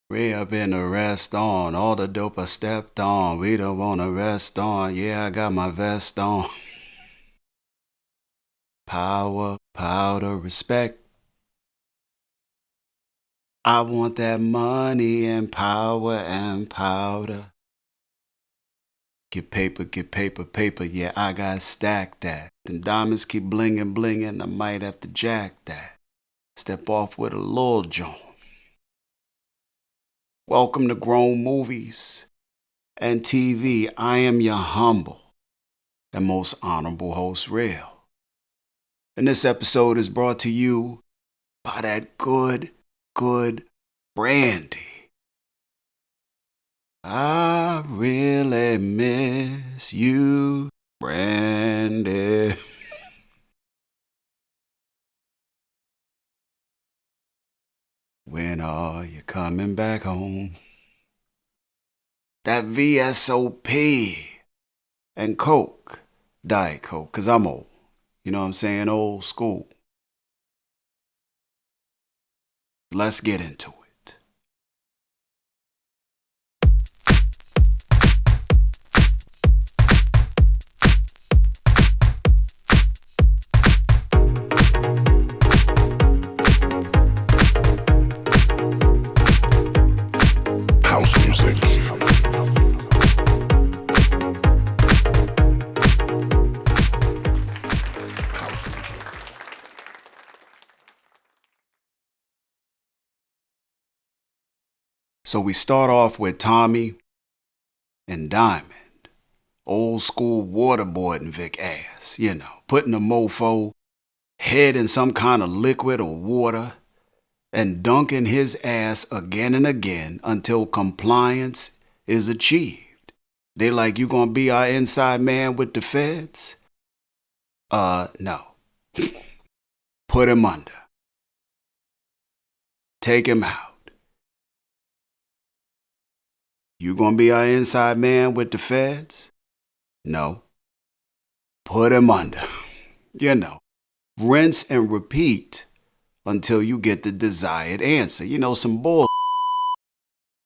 We up in the rest on, all the dope I stepped on. We don't wanna rest on, yeah, I got my vest on. Power, powder, respect. I want that money and power and powder. Get paper, paper, yeah, I got stacked that. Them diamonds keep blingin', blingin', I might have to jack that. Step off with a little joint. Welcome to Grown Movies and TV. I am your humble and most honorable host, Real. And this episode is brought to you by that good brandy. I really miss you, brandy. When are you coming back home? That VSOP and Coke, Diet Coke, because I'm old. You know what I'm saying? Old school. Let's get into it. House music. So we start off with Tommy and Diamond. Old school waterboarding Vic ass, putting the mofo head in some kind of liquid or water and dunking his ass again and again until compliance is achieved. They like, you gonna be our inside man with the feds? No. Put him under. Take him out. You gonna be our inside man with the feds? No. Put him under. Rinse and repeat until you get the desired answer. Some bull.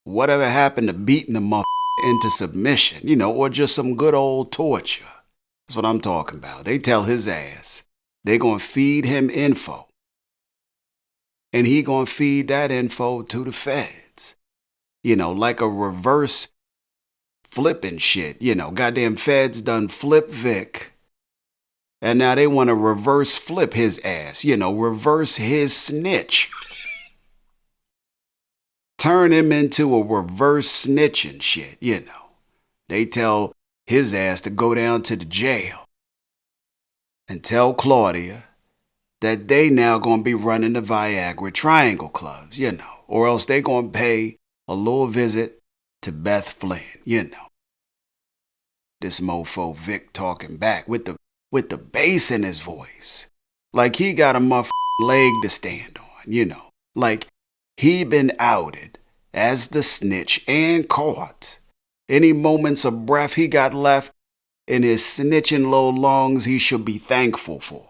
Whatever happened to beating the mother into submission, or just some good old torture. That's what I'm talking about. They tell his ass they gonna feed him info. And he gonna feed that info to the feds. Like a reverse flipping shit. Goddamn feds done flip Vic. And now they want to reverse flip his ass. Reverse his snitch. Turn him into a reverse snitching shit. They tell his ass to go down to the jail and tell Claudia that they now gonna be running the Viagra Triangle Clubs, or else they gonna pay a little visit to Beth Flynn, This mofo Vic talking back with the bass in his voice. Like he got a motherfucking leg to stand on, Like he been outed as the snitch and caught. Any moments of breath he got left in his snitching low lungs he should be thankful for.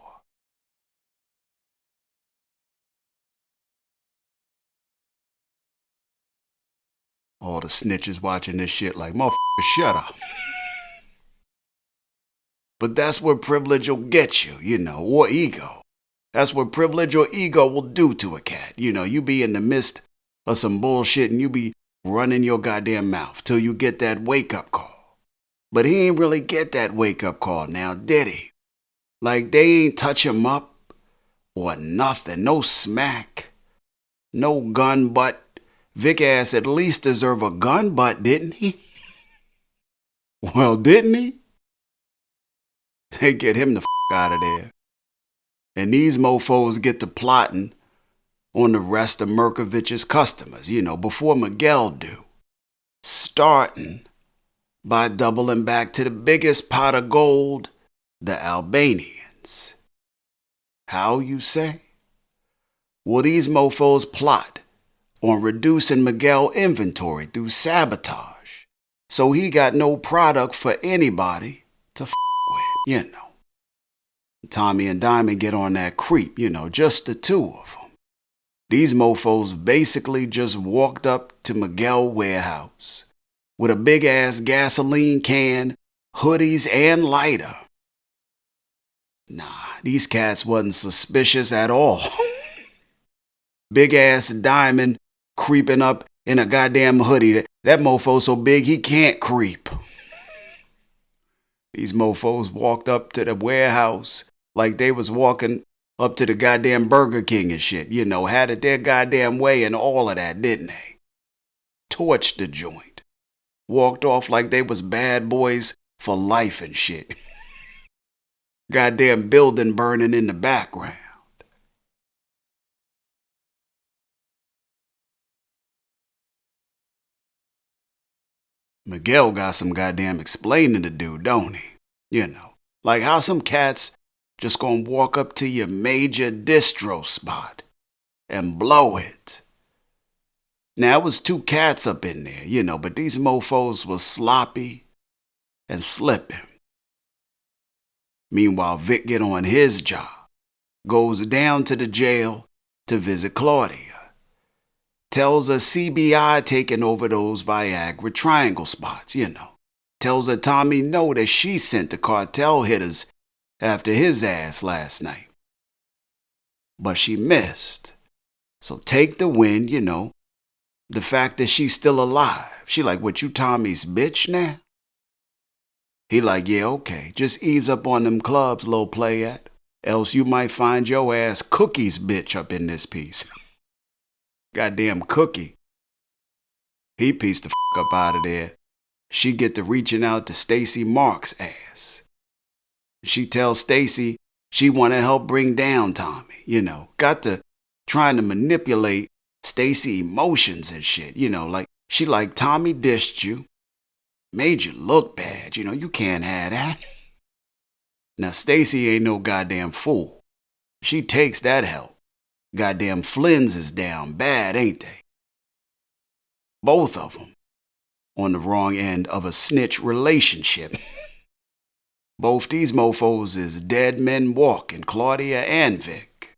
All the snitches watching this shit like, motherfucker, shut up. But that's what privilege will get you, or ego. That's what privilege or ego will do to a cat. You be in the midst of some bullshit and you be running your goddamn mouth till you get that wake-up call. But he ain't really get that wake-up call now, did he? Like they ain't touch him up or nothing, no smack, no gun butt. Vic ass at least deserve a gun butt, didn't he? Well, didn't he? They get him the out of there. And these mofos get to plotting on the rest of Merkovich's customers, before Miguel do. Starting by doubling back to the biggest pot of gold, the Albanians. How, you say? Well, these mofos plot on reducing Miguel inventory through sabotage, so he got no product for anybody to with, Tommy and Diamond get on that creep, just the two of them. These mofos basically just walked up to Miguel warehouse with a big ass gasoline can, hoodies, and lighter. Nah, these cats wasn't suspicious at all. Big ass Diamond creeping up in a goddamn hoodie. That mofo so big he can't creep. These mofos walked up to the warehouse like they was walking up to the goddamn Burger King and shit. Had it their goddamn way and all of that, didn't they? Torched the joint. Walked off like they was bad boys for life and shit. Goddamn building burning in the background. Miguel got some goddamn explaining to do, don't he? Like how some cats just gonna walk up to your major distro spot and blow it. Now, it was two cats up in there, but these mofos was sloppy and slipping. Meanwhile, Vic get on his job, goes down to the jail to visit Claudia. Tells her CBI taking over those Viagra triangle spots, Tells her Tommy know that she sent the cartel hitters after his ass last night. But she missed. So take the win, the fact that she's still alive. She like, what, you Tommy's bitch now? He like, yeah, okay, just ease up on them clubs, little playat. Else you might find your ass Cookie's bitch up in this piece. Goddamn Cookie. He pieced the up out of there. She get to reaching out to Stacy Mark's ass. She tells Stacy she want to help bring down Tommy, Got to trying to manipulate Stacy emotions and shit, like she like Tommy dished you, made you look bad, you can't have that. Now Stacy ain't no goddamn fool. She takes that help. Goddamn Flynn's is down bad, ain't they? Both of them on the wrong end of a snitch relationship. Both these mofos is dead men walking, Claudia and Vic.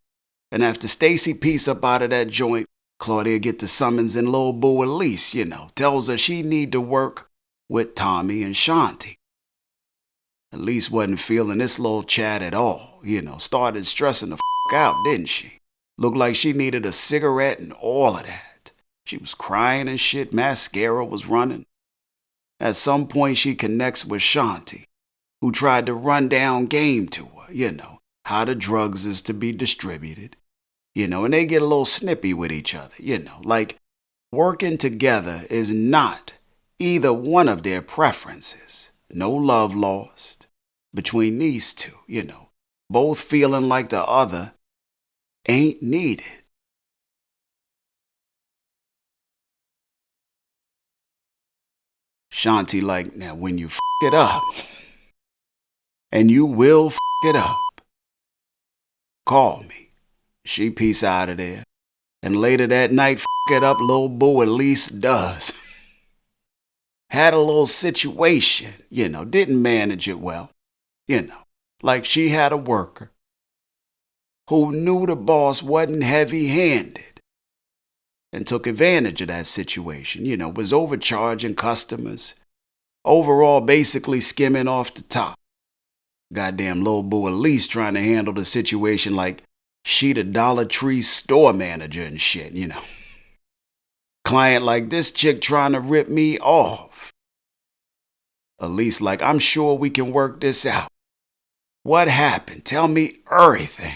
And after Stacy piece up out of that joint, Claudia get the summons in Lil Boo Elise, tells her she need to work with Tommy and Shanti. Elise wasn't feeling this little chat at all, started stressing the out, didn't she? Looked like she needed a cigarette and all of that. She was crying and shit, mascara was running. At some point she connects with Shanti, who tried to run down game to her, how the drugs is to be distributed. And they get a little snippy with each other, like working together is not either one of their preferences. No love lost between these two, both feeling like the other ain't needed. Shanti like, now when you it up, and you will it up, call me. She peace out of there. And later that night, it up, Lil Boo at least does. Had a little situation, didn't manage it well. Like she had a worker who knew the boss wasn't heavy-handed and took advantage of that situation, was overcharging customers, overall basically skimming off the top. Goddamn Lil Boo Elise trying to handle the situation like she the Dollar Tree store manager and shit, Client like, this chick trying to rip me off. Elise like, I'm sure we can work this out. What happened? Tell me everything.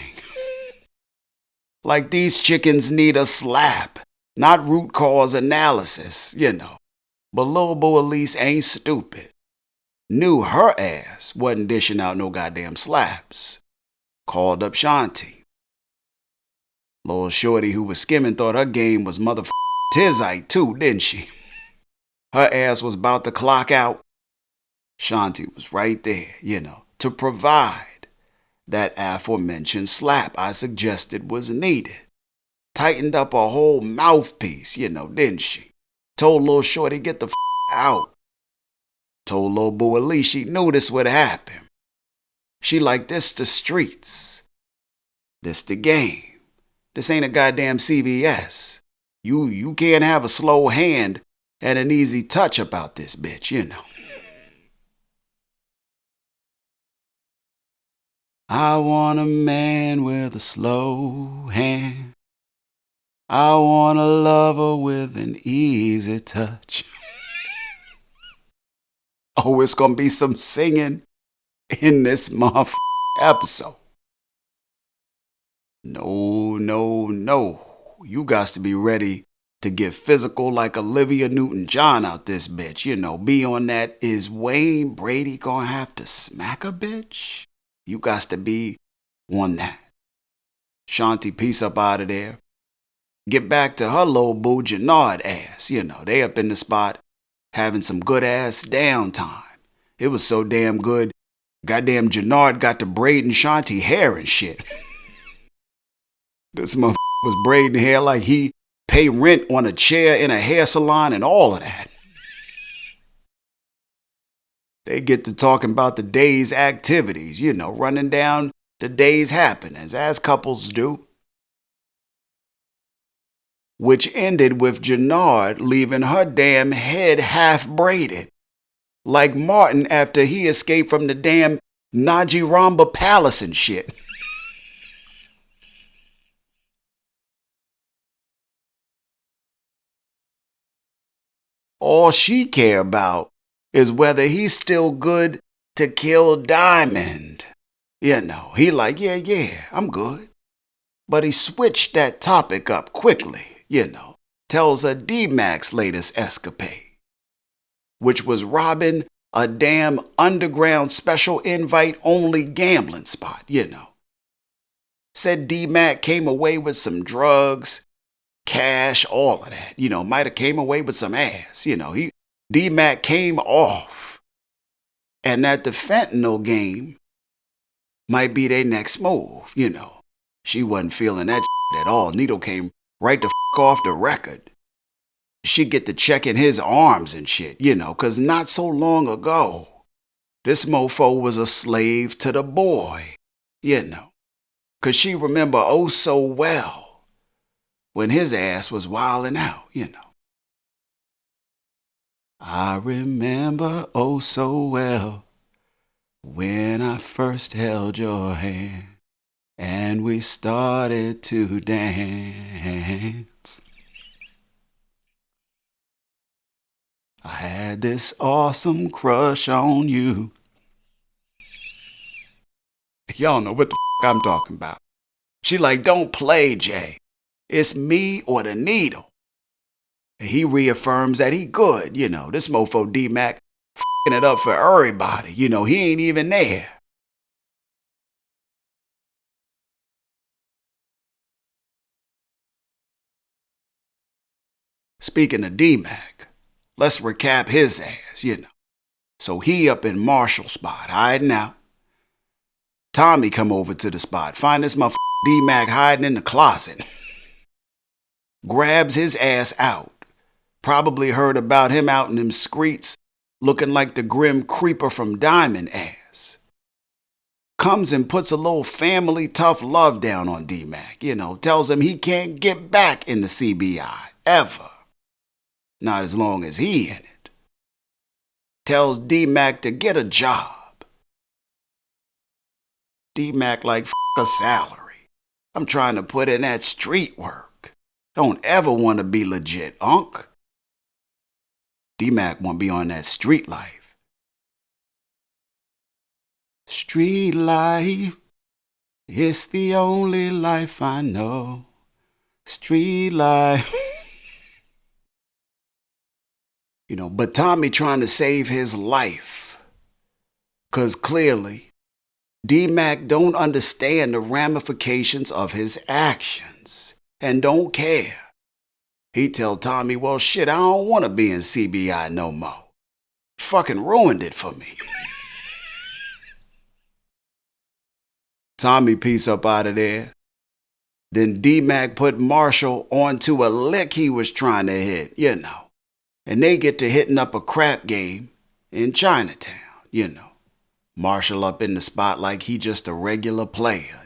Like these chickens need a slap, not root cause analysis, But Lil Boo Elise ain't stupid. knew her ass wasn't dishing out no goddamn slaps. Called up Shanti. Lil' shorty who was skimming thought her game was motherfucking tizite too, didn't she? Her ass was about to clock out. Shanti was right there, to provide that aforementioned slap I suggested was needed. Tightened up a whole mouthpiece, didn't she? Told Lil' shorty get the out. Told Lil' boo at least she knew this would happen. She like, this the streets. This the game. This ain't a goddamn CVS. You can't have a slow hand and an easy touch about this bitch, I want a man with a slow hand. I want a lover with an easy touch. Oh, it's gonna be some singing in this motherfucking episode. No. You got to be ready to get physical like Olivia Newton-John out this bitch. Be on that, is Wayne Brady gonna have to smack a bitch? You got to be on that. Shanti, peace up out of there. Get back to her little boo Jannard ass. They up in the spot having some good ass downtime. It was so damn good, goddamn Jannard got to braiding Shanti hair and shit. This motherfucker was braiding hair like he pay rent on a chair in a hair salon and all of that. They get to talking about the day's activities, running down the day's happenings, as couples do. Which ended with Jannard leaving her damn head half braided, like Martin after he escaped from the damn Naji Ramba Palace and shit. All she care about is whether he's still good to kill Diamond. He like, yeah, I'm good. But he switched that topic up quickly, tells her D-Mac's latest escapade, which was robbing a damn underground special invite only gambling spot, Said D-Mac came away with some drugs, cash, all of that, might have came away with some ass, D-Mac came off, and that the fentanyl game might be their next move, She wasn't feeling that at all. Needle came right the off the record. She'd get to checking his arms and shit, cause not so long ago, this mofo was a slave to the boy, cause she remember oh so well when his ass was wilding out, I remember oh so well when I first held your hand and we started to dance. I had this awesome crush on you. Y'all know what the I'm talking about. She like, don't play, Jay. It's me or the needle. And he reaffirms that he good, This mofo D-Mac f***ing it up for everybody. He ain't even there. Speaking of D-Mac, let's recap his ass, So he up in Marshall spot, hiding out. Tommy come over to the spot, find this motherfucker D-Mac hiding in the closet. Grabs his ass out. Probably heard about him out in them streets, looking like the grim creeper from Diamond ass. Comes and puts a little family tough love down on D-Mac, tells him he can't get back in the CBI, ever. Not as long as he in it. Tells D-Mac to get a job. D-Mac like, f*** a salary. I'm trying to put in that street work. Don't ever want to be legit, Unc. D-Mac want to be on that street life. Street life, it's the only life I know. Street life. But Tommy trying to save his life 'Cause clearly, D-Mac don't understand the ramifications of his actions and don't care. He tell Tommy, well, shit, I don't want to be in CBI no more. Fucking ruined it for me. Tommy piece up out of there. Then D-Mac put Marshall onto a lick he was trying to hit, And they get to hitting up a crap game in Chinatown, Marshall up in the spot like he just a regular player,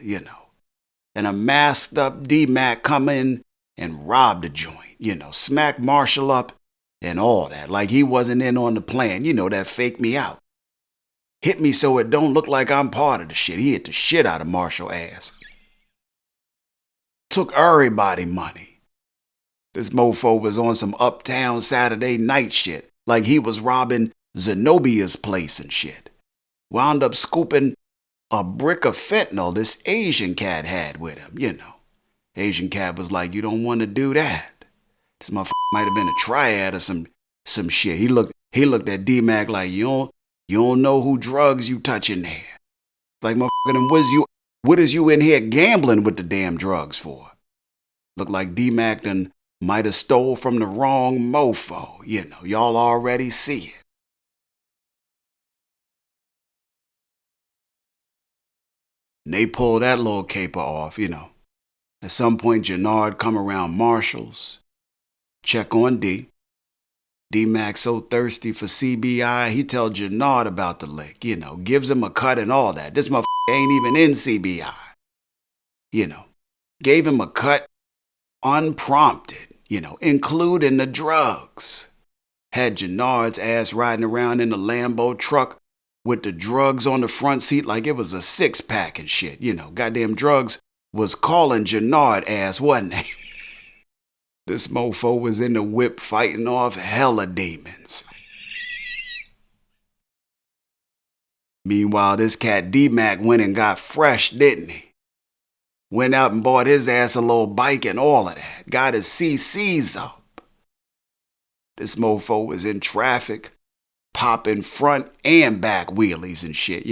And a masked up D-Mac come in and rob the joint, smack Marshall up and all that, like he wasn't in on the plan, that fake me out. Hit me so it don't look like I'm part of the shit. He hit the shit out of Marshall ass. Took everybody money. This mofo was on some uptown Saturday night shit, like he was robbing Zenobia's place and shit. Wound up scooping a brick of fentanyl this Asian cat had with him, Asian cat was like, you don't want to do that. This motherfucker might have been a triad or some shit. He looked at D-Mac like, you don't know who drugs you touching there. Like, motherfucker, what is you in here gambling with the damn drugs for? Look like D-Mac done might have stole from the wrong mofo, Y'all already see it. And they pull that little caper off, At some point, Jannard come around Marshall's, check on D. D-Mac so thirsty for CBI, he tell Jannard about the lick, gives him a cut and all that. This motherfucker ain't even in CBI. Gave him a cut unprompted, including the drugs. Had Jannard's ass riding around in a Lambo truck with the drugs on the front seat like it was a six-pack and shit, Goddamn drugs was calling Jannard ass, wasn't they? This mofo was in the whip fighting off hella demons. Meanwhile, this cat D-Mac went and got fresh, didn't he? Went out and bought his ass a little bike and all of that. Got his CCs up. This mofo was in traffic, popping front and back wheelies and shit,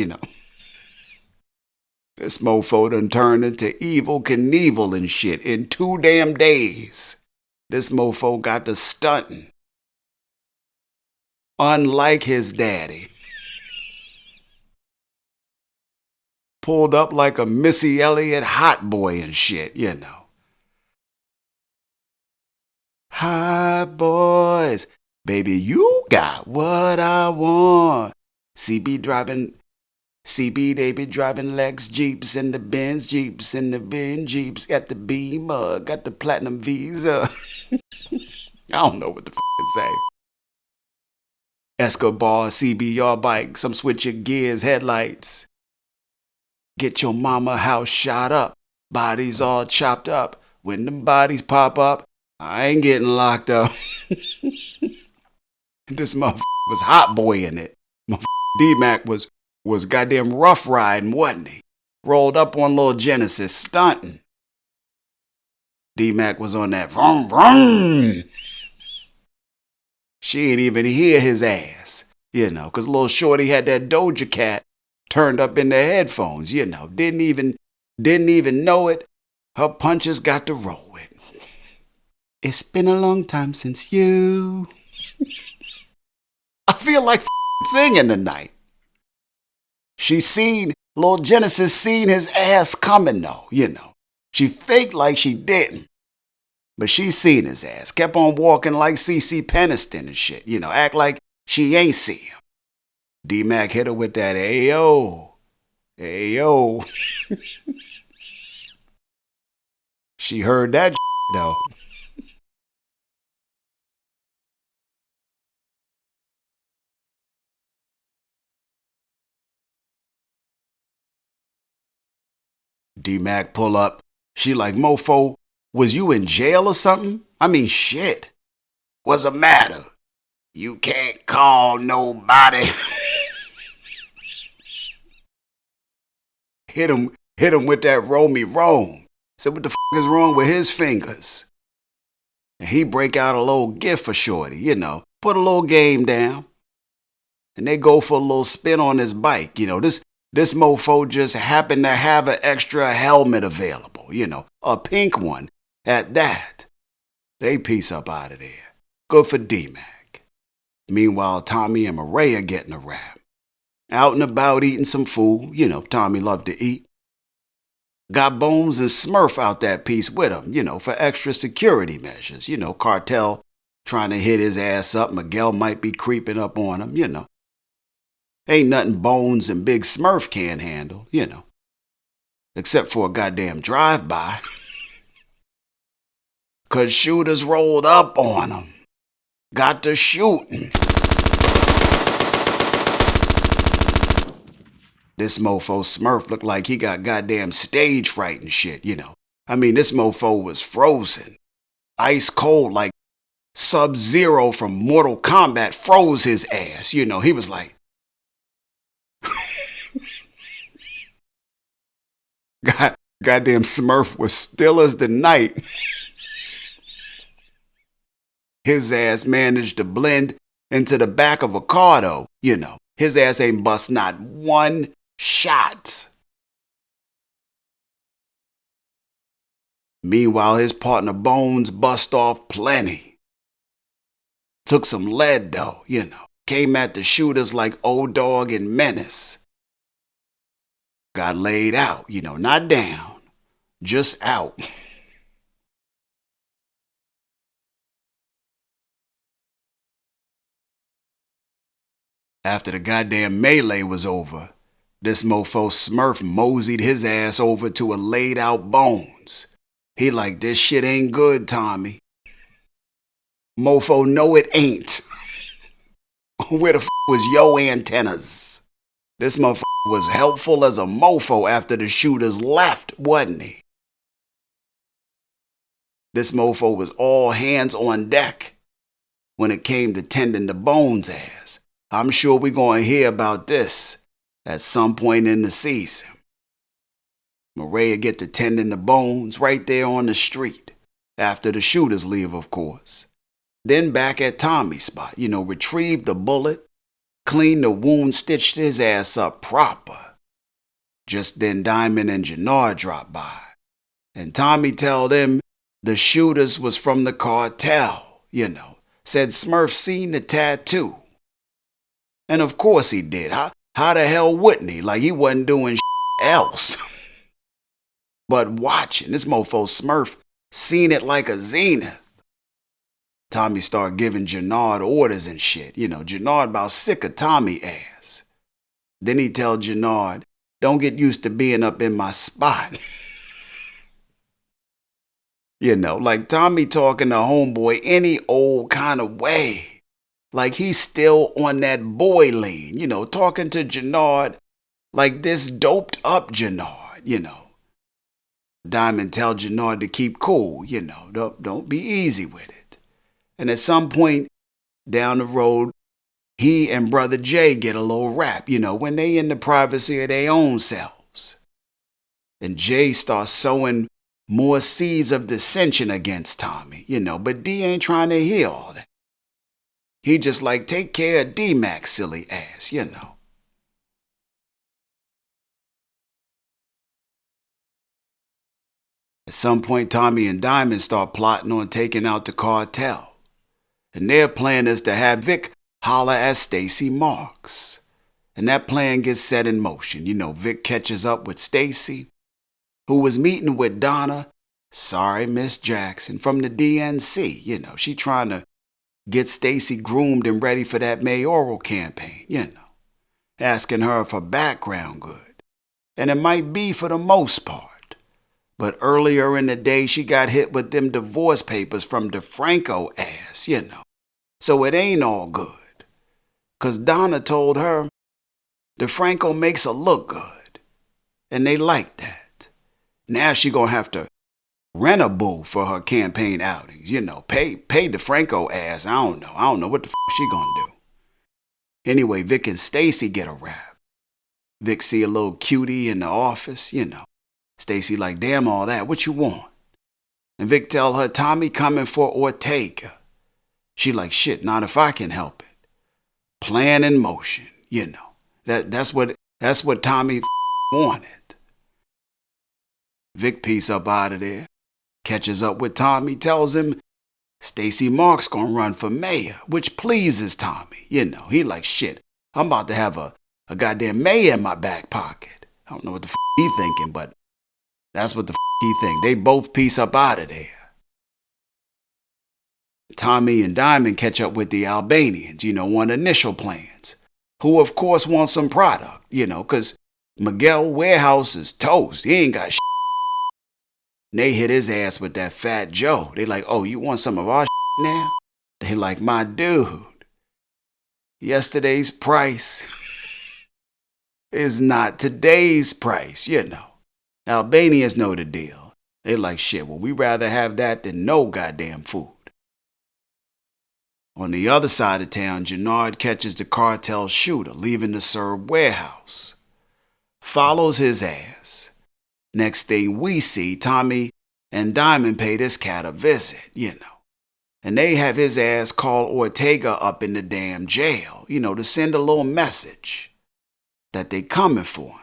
This mofo done turned into Evel Knievel and shit in 2 damn days. This mofo got to stunting. Unlike his daddy. Pulled up like a Missy Elliott hot boy and shit, Hot boys, baby, you got what I want. CB, they be driving Lex Jeeps and the Benz Jeeps and the Vin Jeeps. Got the Beamer, got the Platinum Visa. I don't know what the to say. Escobar, CB, your bike, some switch your gears, headlights. Get your mama house shot up, bodies all chopped up. When them bodies pop up, I ain't getting locked up. This motherfucker was hot boy in it. D-Mac was goddamn rough riding, wasn't he? Rolled up on Lil Genesis, stunting. D-Mac was on that vroom vroom. She ain't even hear his ass, because Lil Shorty had that Doja Cat turned up in their headphones, Didn't even know it. Her punches got to roll with. It's been a long time since you. I feel like singing tonight. Lil Genesis seen his ass coming though, She faked like she didn't. But she seen his ass. Kept on walking like CeCe Peniston and shit, act like she ain't see him. D-Mac hit her with that, ayo. She heard that though. D-Mac pull up. She like, mofo, was you in jail or something? I mean, shit. What's the matter? You can't call nobody. Hit him with that roll me Rome. Said, what the is wrong with his fingers? And he break out a little gift for Shorty, put a little game down. and they go for a little spin on his bike. This mofo just happened to have an extra helmet available, a pink one at that. They piece up out of there. Good for D-Mac. Meanwhile, Tommy and Maria getting a rap. Out and about eating some food. Tommy loved to eat. Got Bones and Smurf out that piece with him, for extra security measures. Cartel trying to hit his ass up. Miguel might be creeping up on him. Ain't nothing Bones and Big Smurf can't handle, Except for a goddamn drive-by. 'Cause shooters rolled up on him. Got to shooting. This mofo Smurf looked like he got goddamn stage fright and shit, this mofo was frozen. Ice cold like Sub-Zero from Mortal Kombat froze his ass, He was like... Goddamn Smurf was still as the night. His ass managed to blend into the back of a car though, His ass ain't bust not one shot. Meanwhile, his partner Bones bust off plenty. Took some lead though, Came at the shooters like O-Dog and Menace. Got laid out, not down, just out. After the goddamn melee was over, this mofo Smurf moseyed his ass over to a laid out Bones. He like, this shit ain't good, Tommy. Mofo, no it ain't. Where the f was yo antennas? This motherfucker was helpful as a mofo after the shooters left, wasn't he? This mofo was all hands on deck when it came to tending the Bones ass. I'm sure we're going to hear about this at some point in the season. Maria get to tending the Bones right there on the street, after the shooters leave, of course. Then back at Tommy's spot, retrieve the bullet, clean the wound, stitched his ass up proper. Just then Diamond and Jannard drop by, and Tommy tell them the shooters was from the cartel, Said Smurf seen the tattoo. And of course he did. How the hell wouldn't he? Like he wasn't doing else. But watching, this mofo Smurf seen it like a zenith. Tommy started giving Jannard orders and shit. Jannard about sick of Tommy ass. Then he tell Jannard, don't get used to being up in my spot. Like Tommy talking to homeboy any old kind of way. Like he's still on that boy lean, talking to Jannard like this doped up Jannard, Diamond tell Jannard to keep cool, don't be easy with it. And at some point down the road, he and Brother Jay get a little rap, when they in the privacy of their own selves. And Jay starts sowing more seeds of dissension against Tommy, but D ain't trying to hear all that. He just like, take care of D-Mac, silly ass, At some point, Tommy and Diamond start plotting on taking out the cartel. And their plan is to have Vic holler at Stacy Marks. And that plan gets set in motion. Vic catches up with Stacy, who was meeting with Donna, sorry, Miss Jackson, from the DNC. She trying to get Stacy groomed and ready for that mayoral campaign, asking her for background good. And it might be for the most part. But earlier in the day, she got hit with them divorce papers from DeFranco ass, So it ain't all good. 'Cause Donna told her DeFranco makes her look good. And they like that. Now she gonna have to rent a boo for her campaign outings, pay DeFranco ass. I don't know what the she gonna do. Anyway, Vic and Stacy get a rap. Vic see a little cutie in the office, Stacy like, damn all that, what you want? And Vic tell her Tommy coming for Ortega. She like, shit, not if I can help it. Plan in motion, That's what Tommy wanted. Vic piece up out of there, catches up with Tommy, tells him Stacey Marks gonna run for mayor, which pleases Tommy. He like, shit, I'm about to have a goddamn mayor in my back pocket. I don't know what the he thinking, but that's what the he think. They both piece up out of there. Tommy and Diamond catch up with the Albanians, on initial plans, who of course want some product, because Miguel Warehouse is toast. He ain't got shit. They hit his ass with that Fat Joe. They like, oh, you want some of our shit now? They like, my dude, yesterday's price is not today's price, Albanians know the deal. They like, shit, well, we rather have that than no goddamn food. On the other side of town, Gennard catches the cartel shooter leaving the Serb warehouse. Follows his ass. Next thing we see, Tommy and Diamond pay this cat a visit, And they have his ass call Ortega up in the damn jail, to send a little message that they coming for him.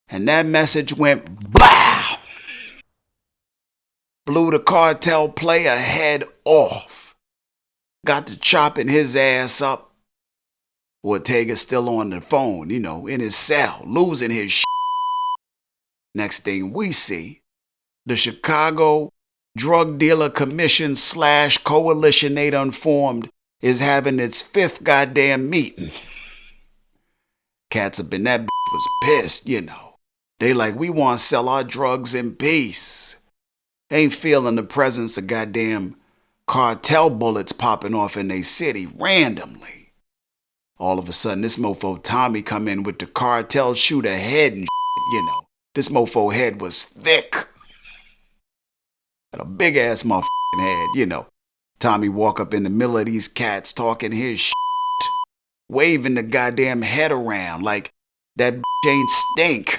And that message went BLOW! Blew the cartel player head off. Got to chopping his ass up. Ortega still on the phone, in his cell, losing his shit. Next thing we see, the Chicago Drug Dealer Commission / Coalition they done formed is having its 5th goddamn meeting. Cats up in that bitch was pissed, They like, we want to sell our drugs in peace. Ain't feeling the presence of goddamn cartel bullets popping off in they city randomly. All of a sudden, this mofo Tommy come in with the cartel shooter head and shit, This mofo head was thick. Had a big ass motherfucking head, Tommy walk up in the middle of these cats talking his shit, waving the goddamn head around like that ain't stink.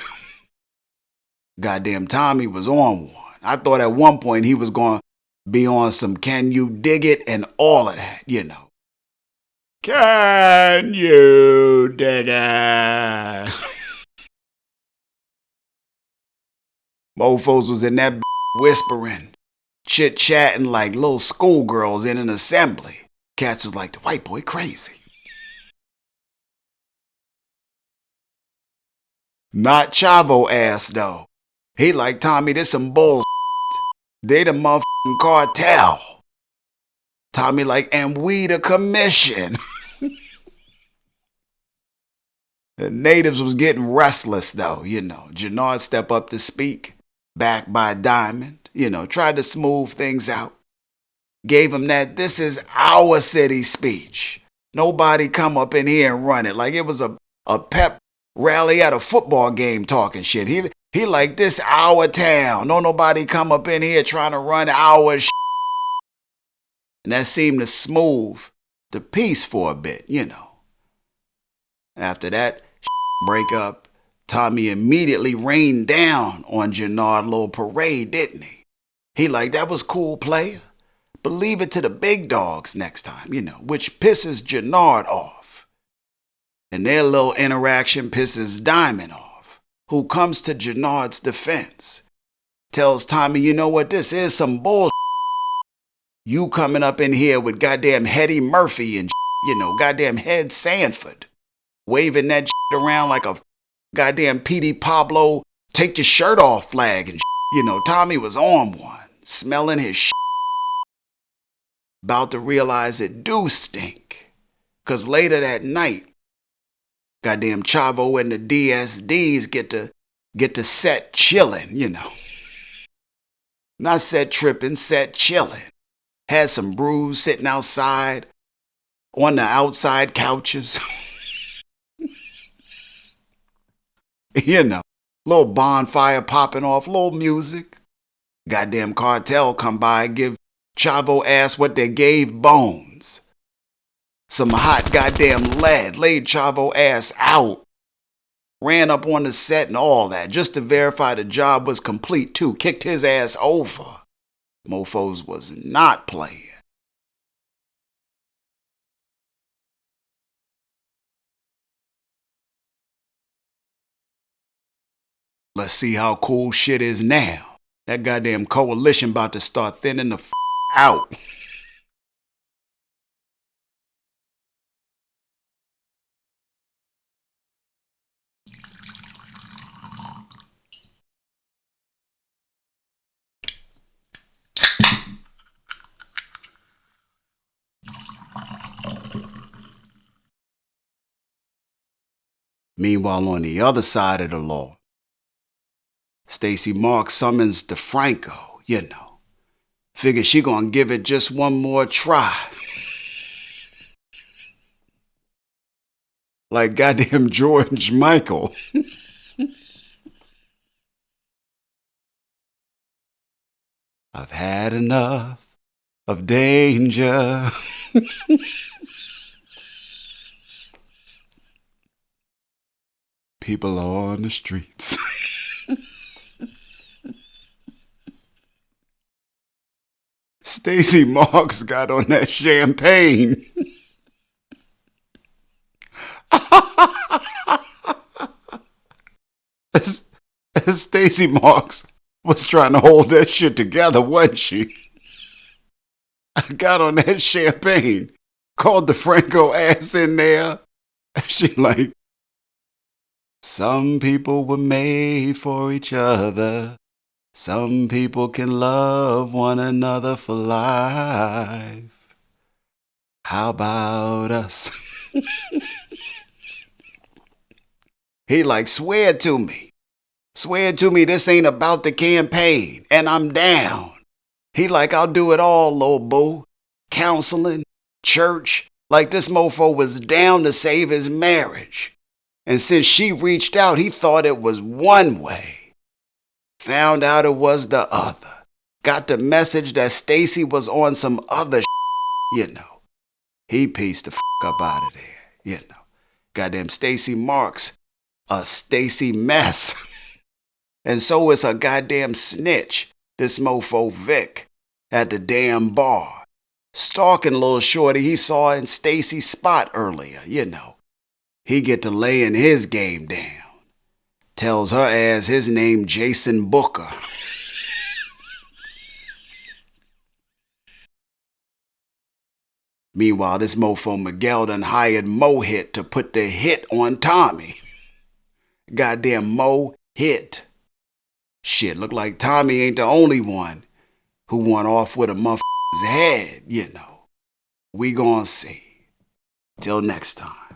Goddamn Tommy was on one. I thought at one point he was going to be on some Can You Dig It and all of that, Can you dig it? Mofos was in that whispering, chit-chatting like little schoolgirls in an assembly. Cats was like, the white boy crazy. Not Chavo ass, though. He like, Tommy, this some bull. They the motherfucking cartel. Tommy like, and we the commission. The natives was getting restless, though, Gennard step up to speak, backed by Diamond, tried to smooth things out. Gave him that this is our city speech. Nobody come up in here and run it like it was a pep rally at a football game talking shit. He like, this our town. Don't nobody come up in here trying to run our shit. And that seemed to smooth the peace for a bit, After that break up, Tommy immediately rained down on Gennard little parade, didn't he? He like, that was cool, player. But leave it to the big dogs next time, which pisses Gennard off. And their little interaction pisses Diamond off, who comes to Gennard's defense. Tells Tommy, you know what, this is some bullshit. You coming up in here with goddamn Hetty Murphy and goddamn Head Sanford, waving that shit around like a goddamn P.D. Pablo take your shirt off flag and shit. Tommy was on one, smelling his shit. About to realize it do stink. Cause later that night, goddamn Chavo and the DSDs get to set chilling, Not set tripping, set chilling. Had some brews sitting outside on the outside couches. Little bonfire popping off, little music. Goddamn cartel come by and give Chavo ass what they gave Bones. Some hot goddamn lead, laid Chavo ass out. Ran up on the set and all that, just to verify the job was complete too. Kicked his ass over. Mofos was not playing. Let's see how cool shit is now. That goddamn coalition about to start thinning the out. Meanwhile, on the other side of the law, Stacey Marks summons DeFranco, Figure she gonna give it just one more try. Like goddamn George Michael. I've had enough of danger. People on the streets. Stacey Marks got on that champagne. Stacey Marks was trying to hold that shit together, wasn't she? I got on that champagne, called DeFranco ass in there. She like, some people were made for each other. Some people can love one another for life. How about us? He like, swear to me. Swear to me this ain't about the campaign, and I'm down. He like, I'll do it all, little boo. Counseling, church, like this mofo was down to save his marriage. And since she reached out, he thought it was one way. Found out it was the other. Got the message that Stacey was on some other He pieced the up out of there, Goddamn Stacey Marks, a Stacey mess. And so is a goddamn snitch, this mofo Vic, at the damn bar. Stalking little shorty he saw in Stacey's spot earlier, He get to laying his game down. Tells her ass his name Jason Booker. Meanwhile, this mofo Miguel done hired Mo Hit to put the hit on Tommy. Goddamn Mo Hit. Shit, look like Tommy ain't the only one who went off with a motherfucker's head, We gon' see. Till next time.